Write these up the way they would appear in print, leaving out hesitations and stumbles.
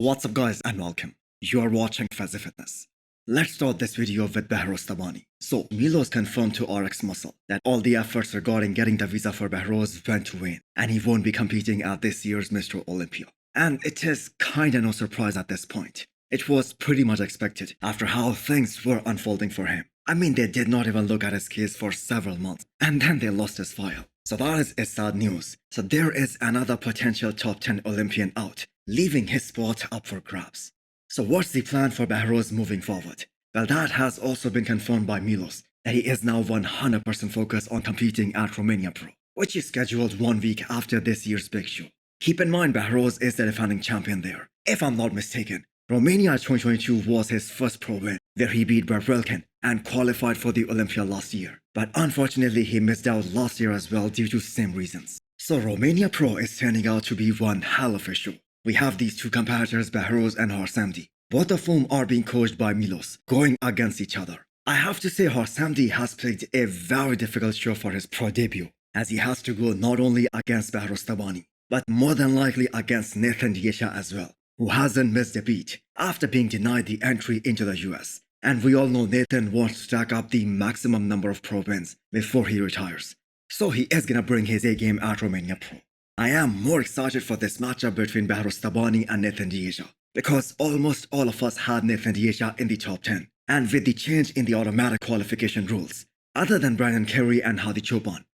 What's up guys and welcome. You are watching Fazi Fitness. Let's start this video with Behrouz. So Milos confirmed to RX Muscle that all the efforts regarding getting the visa for Behrouz went to vain and he won't be competing at this year's Mr. Olympia. And it is kinda no surprise at this point. It was pretty much expected after how things were unfolding for him. I mean, they did not even look at his case for several months and then they lost his file. So that is sad news. So there is another potential top 10 Olympian out, leaving his spot up for grabs. So what's the plan for Behrouz moving forward? Well, that has also been confirmed by Milos, that he is now 100% focused on competing at Romania Pro, which is scheduled 1 week after this year's big show. Keep in mind Behrouz is the defending champion there. If I'm not mistaken, Romania 2022 was his first pro win, where he beat Regan and qualified for the Olympia last year. But unfortunately he missed out last year as well due to same reasons. So Romania Pro is turning out to be one hell of a show. We have these two competitors, Behrouz and Harsamdi, both of whom are being coached by Milos, going against each other. I have to say Harsamdi has played a very difficult show for his pro debut, as he has to go not only against Behrouz, but more than likely against Nathan Krizo as well, who hasn't missed a beat after being denied the entry into the US. And we all know Nathan wants to stack up the maximum number of pro wins before he retires. So he is gonna bring his A game at Romania Pro. I am more excited for this matchup between Behrouz and Nathan Krizo, because almost all of us had Nathan Krizo in the top 10. And with the change in the automatic qualification rules, other than Brandon Curry and Hadi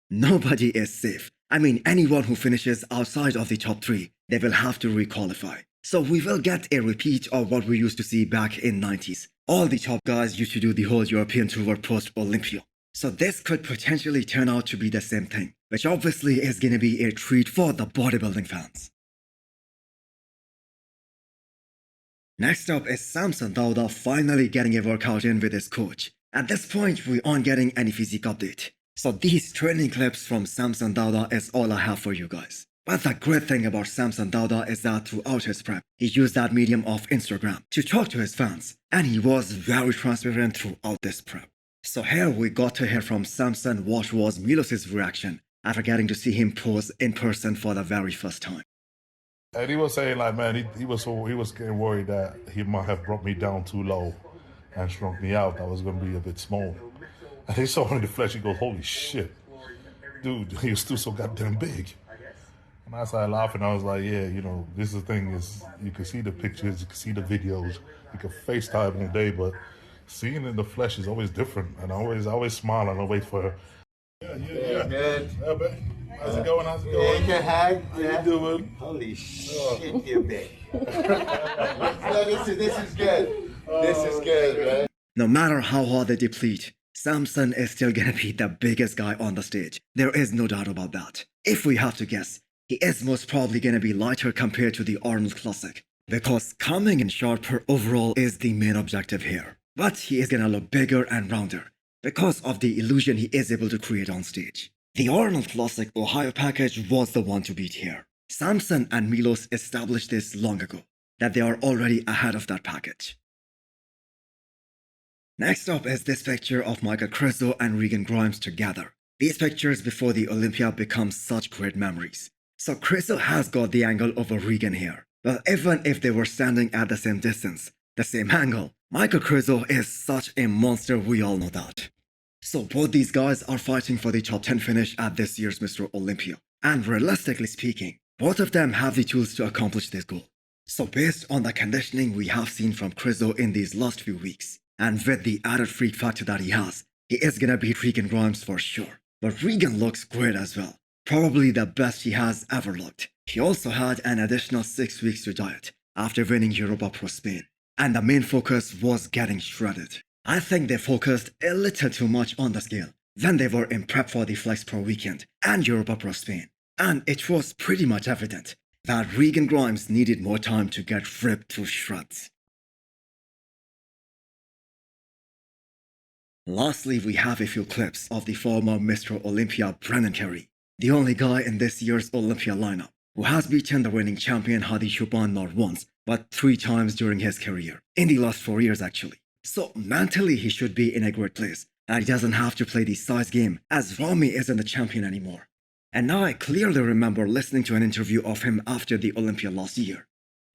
nobody is safe. I mean, anyone who finishes outside of the top 3, they will have to requalify. So we will get a repeat of what we used to see back in 90s. All the top guys used to do the whole European tour post-Olympia. So this could potentially turn out to be the same thing, which obviously is gonna be a treat for the bodybuilding fans. Next up is Samson Dauda finally getting a workout in with his coach. At this point, we aren't getting any physique update. So these training clips from Samson Dauda is all I have for you guys. But the great thing about Samson Dauda is that throughout his prep, he used that medium of Instagram to talk to his fans, and he was very transparent throughout this prep. So here we got to hear from Samson what was Milos' reaction after getting to see him pose in person for the very first time. And he was saying like, man, he was getting worried that he might have brought me down too low and shrunk me out. I was going to be a bit small. And he saw in the flesh, he goes, holy shit, dude, he was still so goddamn big. And I started laughing. I was like, yeah, you know, this is the thing is, you can see the pictures, you can see the videos, you can FaceTime all day, but seeing in the flesh is always different. And I always smile and I wait for her. Yeah. Good. Yeah, man. How's it going? Yeah, you can hang. How you doing? Holy shit, you're big. No, this is good. This is good, man. No matter how hard they deplete, Samson is still gonna be the biggest guy on the stage. There is no doubt about that. If we have to guess, he is most probably gonna be lighter compared to the Arnold Classic, because coming in sharper overall is the main objective here. But he is gonna look bigger and rounder, because of the illusion he is able to create on stage. The Arnold Classic Ohio package was the one to beat here. Samson and Milos established this long ago, that they are already ahead of that package. Next up is this picture of Michal Krizo and Regan Grimes together. These pictures before the Olympia become such great memories. So Krizo has got the angle over Regan here. Well, even if they were standing at the same distance, the same angle, Michal Krizo is such a monster, we all know that. So both these guys are fighting for the top 10 finish at this year's Mr. Olympia. And realistically speaking, both of them have the tools to accomplish this goal. So based on the conditioning we have seen from Krizo in these last few weeks, and with the added freak factor that he is gonna beat Regan Grimes for sure. But Regan looks great as well. Probably the best he has ever looked. He also had an additional 6 weeks to diet after winning Europa Pro Spain. And the main focus was getting shredded. I think they focused a little too much on the scale when they were in prep for the Flex Pro weekend and Europa Pro Spain. And it was pretty much evident that Regan Grimes needed more time to get ripped to shreds. Lastly, we have a few clips of the former Mr. Olympia Brandon Curry, the only guy in this year's Olympia lineup who has beaten the reigning champion Hadi not once, but 3 times during his career, in the last 4 years actually. So mentally he should be in a great place, and he doesn't have to play the size game as Rami isn't the champion anymore. And now I clearly remember listening to an interview of him after the Olympia last year.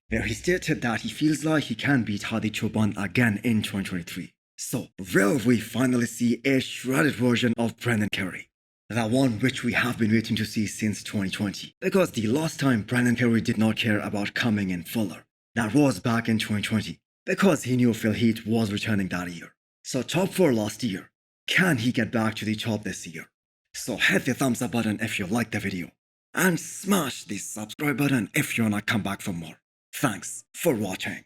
where he stated that he feels like he can beat Hadi again in 2023. So, will we finally see a shredded version of Brandon Curry? The one which we have been waiting to see since 2020. Because the last time Brandon Curry did not care about coming in fuller, that was back in 2020. Because he knew Phil Heath was returning that year. So top 4 last year. Can he get back to the top this year? So hit the thumbs up button if you liked the video. And smash the subscribe button if you wanna come back for more. Thanks for watching.